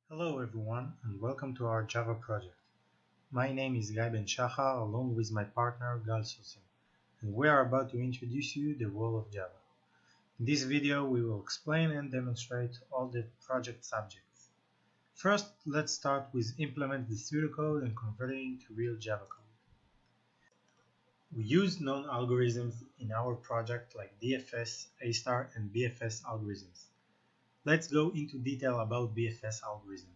Hello everyone and welcome to our Java project. My name is Ben-Shahar along with my partner Gal Sosin, and we are about to introduce you the world of Java. In this video we will explain and demonstrate all the project subjects. First, let's start with implement the pseudocode and converting to real Java code. We use known algorithms in our project like DFS, A*, and BFS algorithms. Let's go into detail about BFS algorithm.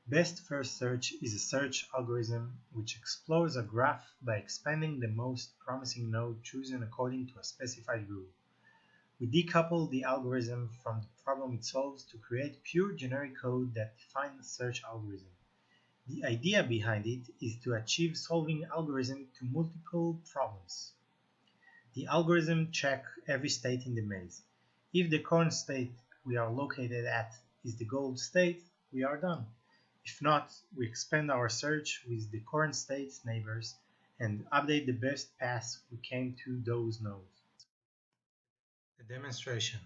Best first search is a search algorithm which explores a graph by expanding the most promising node chosen according to a specified rule. We decouple the algorithm from the problem it solves to create pure generic code that defines the search algorithm. The idea behind it is to achieve solving algorithm to multiple problems. The algorithm checks every state in the maze. If the current state we are located at is the goal state, we are done. If not, we expand our search with the current state's neighbors and update the best paths we came to those nodes. The demonstration.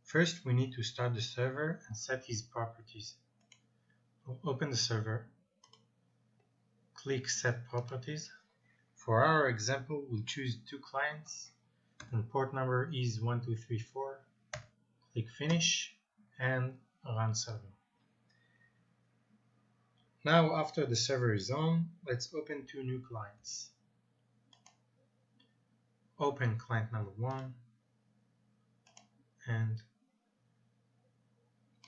First, we need to start the server and set his properties. We'll open the server, click Set Properties. For our example, we'll choose 2 clients and port number is 1234. Click Finish and Run Server. Now, after the server is on, let's open 2 new clients. Open client number 1 and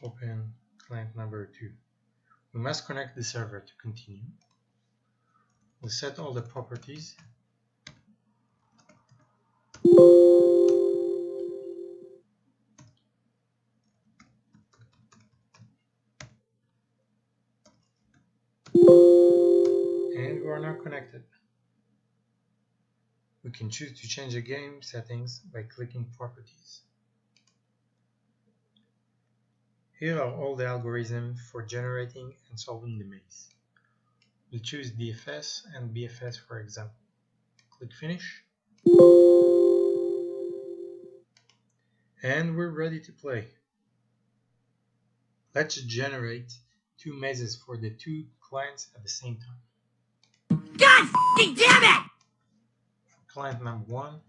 open client number 2. We must connect the server to continue. We'll set all the properties. And we are now connected. We can choose to change the game settings by clicking Properties. Here are all the algorithms for generating and solving the maze. We'll choose DFS and BFS for example. Click Finish. And we're ready to play. Let's generate 2 mazes for the 2 clients at the same time. God f***ing damn it! For client number 1,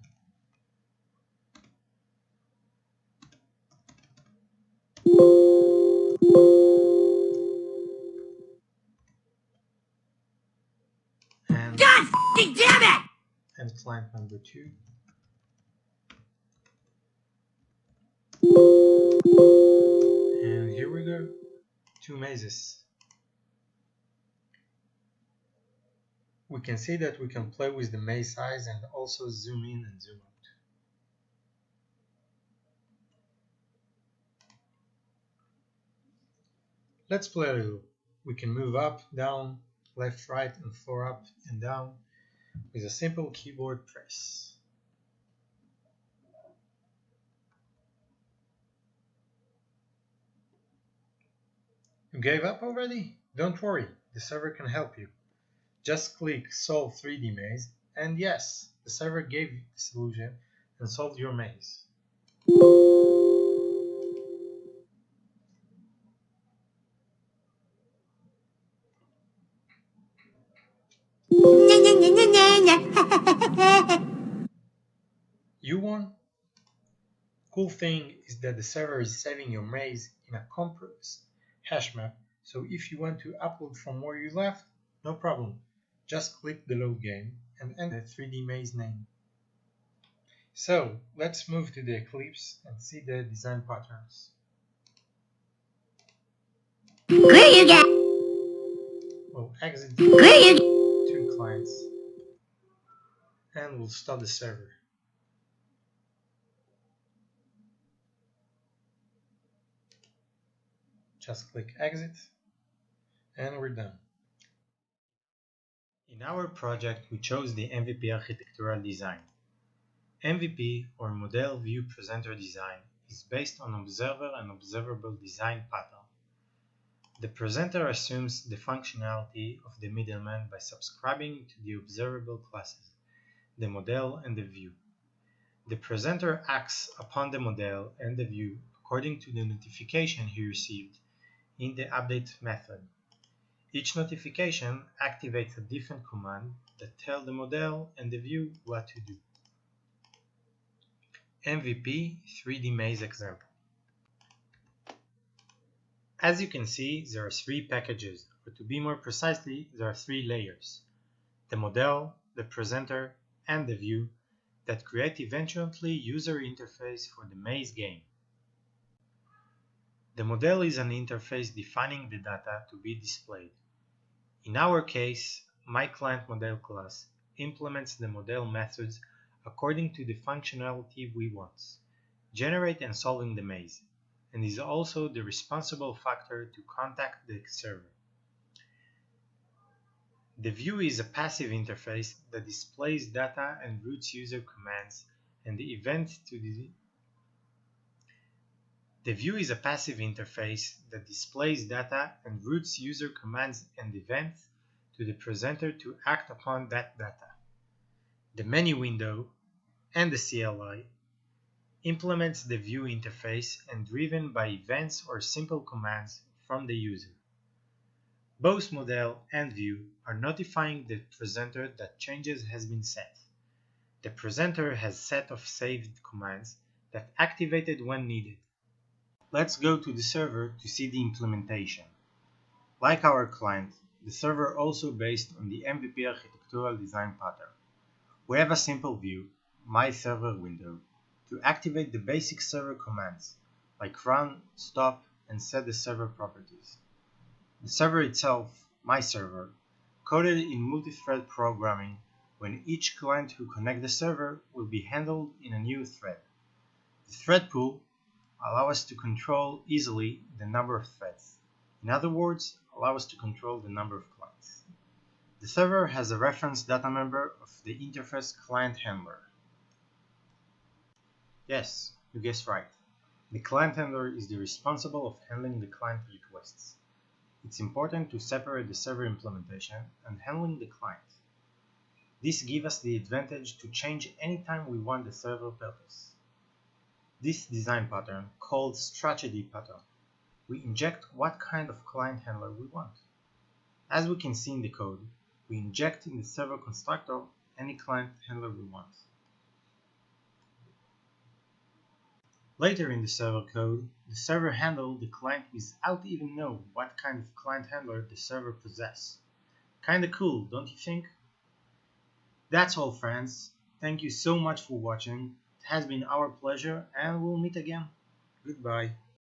and God f***ing damn it! And client number 2. And here we go, 2 mazes. We can see that we can play with the maze size and also zoom in and zoom out. Let's play a little. We can move up, down, left, right, and 4 up and down with a simple keyboard press. You gave up already? Don't worry, the server can help you. Just click Solve 3D Maze, and yes, the server gave you the solution and solved your maze. You won? Cool thing is that the server is saving your maze in a compressed hash map, so if you want to upload from where you left, no problem. Just click the load game and enter the 3D maze name. So let's move to the Eclipse and see the design patterns. Clear you get. We'll exit Clear you. 2 clients and we'll stop the server. Just click Exit and we're done. In our project, we chose the MVP architectural design. MVP, or Model View Presenter Design, is based on observer and observable design pattern. The presenter assumes the functionality of the middleman by subscribing to the observable classes, the model and the view. The presenter acts upon the model and the view according to the notification he received in the update method. Each notification activates a different command that tells the model and the view what to do. MVP 3D Maze example. As you can see, there are three packages, or to be more precisely, there are three layers: the model, the presenter, and the view, that create eventually user interface for the maze game. The model is an interface defining the data to be displayed. In our case, myClientModel class implements the model methods according to the functionality we want, generate and solving the maze, and is also the responsible factor to contact the server. The view is a passive interface that displays data and routes user commands and the event to The view is a passive interface that displays data and routes user commands and events to the presenter to act upon that data. The menu window and the CLI implements the view interface and driven by events or simple commands from the user. Both model and view are notifying the presenter that changes has been set. The presenter has set of saved commands that activated when needed. Let's go to the server to see the implementation. Like our client, the server also based on the MVP architectural design pattern. We have a simple view, My Server window, to activate the basic server commands, like run, stop, and set the server properties. The server itself, My Server, coded in multi-thread programming, when each client who connects the server will be handled in a new thread. The thread pool allows us to control easily the number of threads. In other words, allow us to control the number of clients. The server has a reference data member of the interface client handler. Yes, you guessed right. The client handler is the responsible of handling the client requests. It's important to separate the server implementation and handling the client. This gives us the advantage to change anytime we want the server purpose. This design pattern, called strategy pattern, we inject what kind of client handler we want. As we can see in the code, we inject in the server constructor any client handler we want. Later in the server code, the server handles the client without even knowing what kind of client handler the server possesses. Kinda cool, don't you think? That's all, friends. Thank you so much for watching. It has been our pleasure, and we'll meet again. Goodbye.